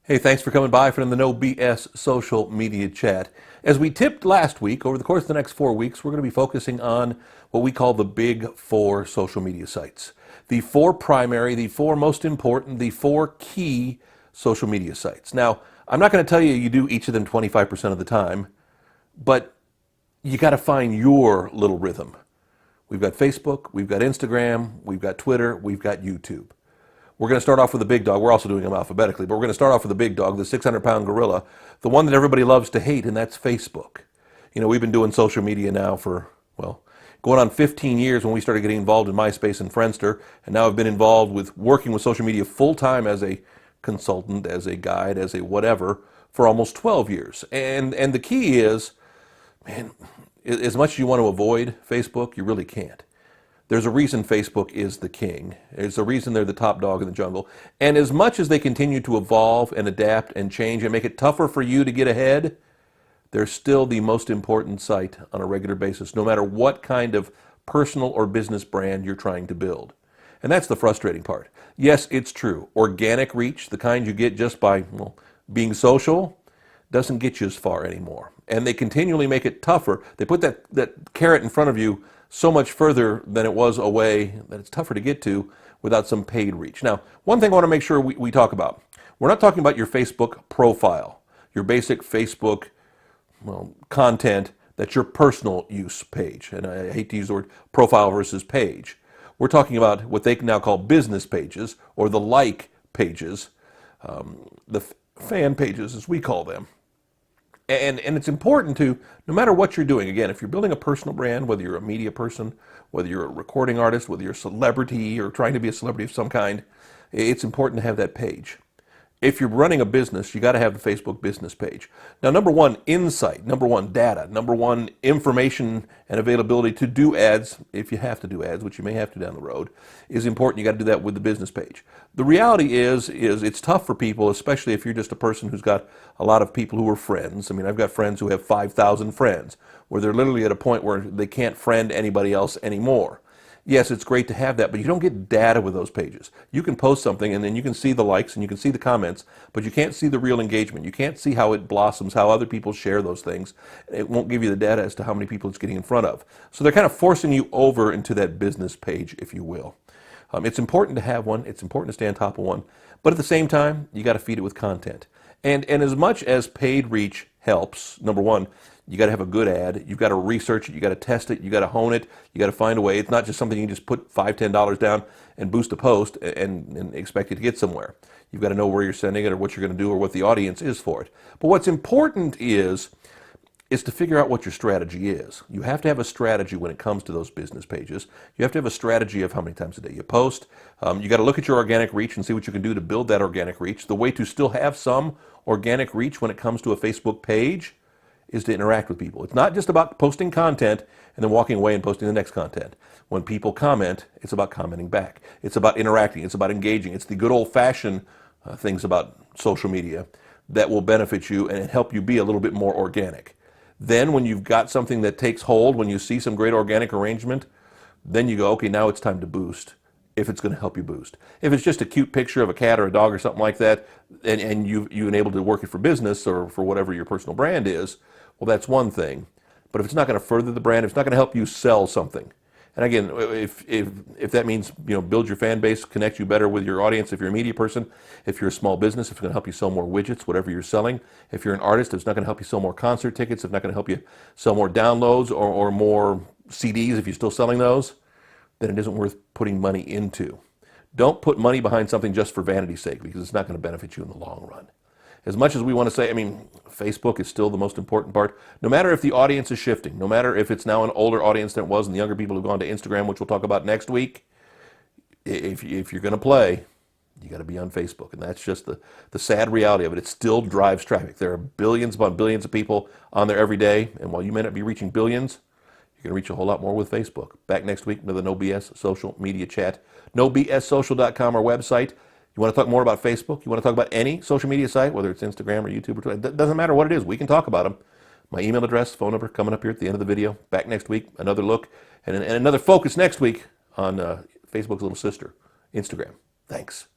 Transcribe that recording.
Hey, thanks for coming by from the No BS social media chat. As we tipped last week, over the course of the next 4 weeks, we're going to be focusing on what we call the big four social media sites. The four primary, the four most important, the four key social media sites. Now, I'm not going to tell you you do each of them 25% of the time, but you got to find your little rhythm. We've got Facebook, we've got Instagram, we've got Twitter, we've got YouTube. We're going to start off with the big dog. We're also doing them alphabetically, but we're going to start off with the big dog, the 600-pound gorilla, the one that everybody loves to hate, and that's Facebook. You know, we've been doing social media now for, well, going on 15 years when we started getting involved in MySpace and Friendster, and now I've been involved with working with social media full-time as a consultant, as a guide, as a whatever, for almost 12 years. And the key is, man, as much as you want to avoid Facebook, you really can't. There's a reason Facebook is the king. There's a reason they're the top dog in the jungle. And as much as they continue to evolve and adapt and change and make it tougher for you to get ahead, they're still the most important site on a regular basis, no matter what kind of personal or business brand you're trying to build. And that's the frustrating part. Yes, it's true. Organic reach, the kind you get just by, well, being social, doesn't get you as far anymore. And they continually make it tougher. They put that carrot in front of you so much further than it was away that it's tougher to get to without some paid reach. Now, one thing I want to make sure we talk about, we're not talking about your Facebook profile, your basic Facebook, well, content that's your personal use page. And I hate to use the word profile versus page. We're talking about what they can now call business pages, or the like pages, the fan pages as we call them. And it's important to, no matter what you're doing, again, if you're building a personal brand, whether you're a media person, whether you're a recording artist, whether you're a celebrity or trying to be a celebrity of some kind, it's important to have that page. If you're running a business, you got to have the Facebook business page. Now, number one, insight, number one, data, number one, information and availability to do ads, if you have to do ads, which you may have to down the road, is important. You got to do that with the business page. The reality is it's tough for people, especially if you're just a person who's got a lot of people who are friends. I mean, I've got friends who have 5,000 friends, where they're literally at a point where they can't friend anybody else anymore. Yes, it's great to have that, but you don't get data with those pages. You can post something and then you can see the likes and you can see the comments, but you can't see the real engagement. You can't see how it blossoms, how other people share those things. It won't give you the data as to how many people it's getting in front of. So they're kind of forcing you over into that business page, if you will. It's important to have one. It's important to stay on top of one. But at the same time, you got to feed it with content. And as much as paid reach helps, number one, you got to have a good ad. You've got to research it. You got to test it. You got to hone it. You got to find a way. It's not just something you can just put $5, $10 down and boost a post and expect it to get somewhere. You've got to know where you're sending it or what you're going to do or what the audience is for it. But what's important is to figure out what your strategy is. You have to have a strategy when it comes to those business pages. You have to have a strategy of how many times a day you post. You got to look at your organic reach and see what you can do to build that organic reach. The way to still have some organic reach when it comes to a Facebook page is to interact with people. It's not just about posting content and then walking away and posting the next content. When people comment, it's about commenting back. It's about interacting. It's about engaging. It's the good old-fashioned things about social media that will benefit you and help you be a little bit more organic. Then when you've got something that takes hold, when you see some great organic arrangement, then you go, okay, now it's time to boost, if it's going to help you boost. If it's just a cute picture of a cat or a dog or something like that, and you've been able to work it for business or for whatever your personal brand is, well, that's one thing. But if it's not going to further the brand, if it's not going to help you sell something, and again, if that means, you know, build your fan base, connect you better with your audience, if you're a media person, if you're a small business, if it's going to help you sell more widgets, whatever you're selling, if you're an artist, if it's not going to help you sell more concert tickets, if it's not going to help you sell more downloads or more CDs, if you're still selling those, then it isn't worth putting money into. Don't put money behind something just for vanity's sake, because it's not going to benefit you in the long run. As much as we want to say, I mean, Facebook is still the most important part. No matter if the audience is shifting, no matter if it's now an older audience than it was and the younger people who've gone to Instagram, which we'll talk about next week, if you're going to play, you got to be on Facebook. And that's just the sad reality of it. It still drives traffic. There are billions upon billions of people on there every day. And while you may not be reaching billions, you're going to reach a whole lot more with Facebook. Back next week with the No BS social media chat. NoBSSocial.com, our website. You want to talk more about Facebook? You want to talk about any social media site, whether it's Instagram or YouTube or Twitter? It doesn't matter what it is. We can talk about them. My email address, phone number coming up here at the end of the video. Back next week, another look and another focus next week on Facebook's little sister, Instagram. Thanks.